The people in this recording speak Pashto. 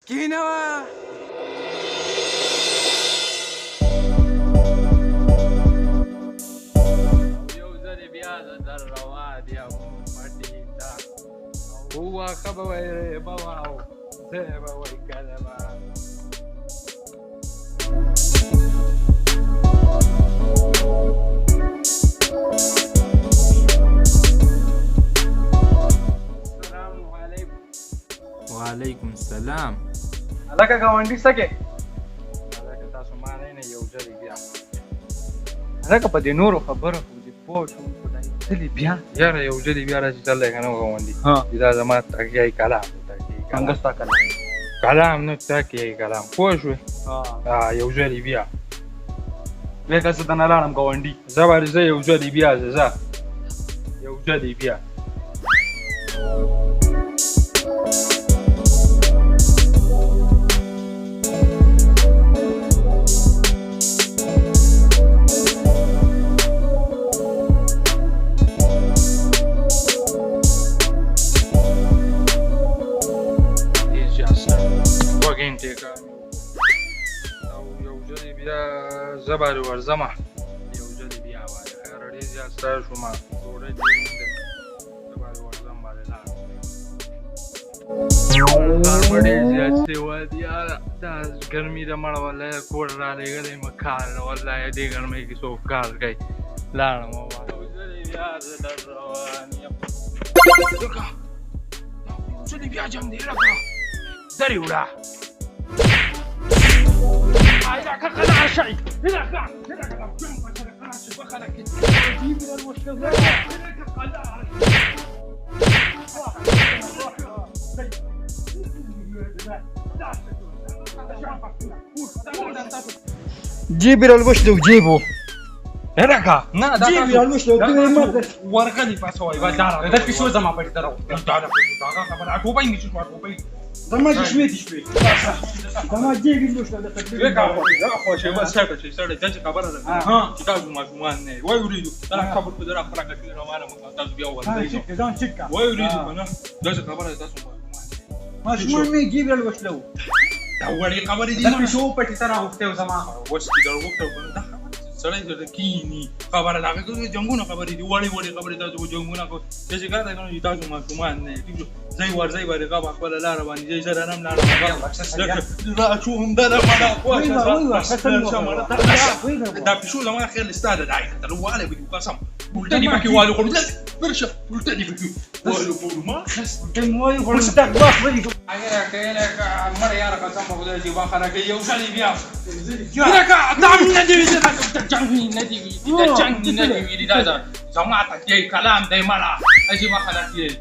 كينوا يوزني بهذا الرواد يا مدينة هو خبوي بواو زيبا ويكلمة السلام عليكم. وعليكم السلام. لکه ګاونډي سکه لکه تاسو ما نه یو ځلې بیا لکه په دې نورو خبره خو دې پوه شو خدای ځلې بیا یاره یو ځلې بیا راشي چل دی که نه ګاونډي دا زما تکیه کلام څنګه ستا کلام نه تکیه کلام پوه شوې یو ځلې بیا لکه زه دنه لاړم ګاونډي زه به زه یو ځلې بیا زه یو ځلې بیا زه به ورځمه یو ځلې بیا باندې خیر ډېر زیات ستړی شوم ډوډۍ دې وموندل زه به ورځم باندې لاړم کار به ډېر زیات شوی دی یاره دا ګرمي ده مړه والله کور رالېږلی مه کار والله دې ګرمۍ کې څوک کار کوي لاړم یو ځلې بیا زه در روان یم لکه یو ځلې بیا جنګ دی لکه درې وړه إذا كان قناع شيء إذا كان جيب الوشل وجيبه هناك نا ده جيب الوشل وجيبه ورقة لي فاسوي بدار ده في شو زمان بدار بدار خبر عقوبة إني شو عقوبة ما تشوي ما جيب الوشل لك أخو شيء بس هذا شيء صار جالس خبر ها كتاب ما ويريد أنا خبر بدر أخرج كثير ما أنا مقاطع بيا ولا شكا شكا ويريد أنا جالس خبر هذا ما شو ما يجيب الوشل أولي خبر دي ده في شو بتترى وقته زمان وش تقدر وقته سړی د کینی خبره دا کوي جنگونه خبرې دي وړي خبرې تاسو جنگونه کو چې څنګه دا کوي تاسو ماشومان نه دي ځای ورځي باندې غوا خپل لار باندې ځای سره نم لار لا شو هم ده ما دا بشو لما خير الاستاذ داعي ترى هو عليه بدي قسم قلت لي بكي والو قلت برشا قلت لي بكي والو ما كم واي قلت باخ بدي انا كاينك مره يا رك سامو قلت لي باخنا كي يوصلي بيا هناك دعم ندي جانغي ندي جانغي ندي دا زما تكي كلام داي مالا اجي باخنا كي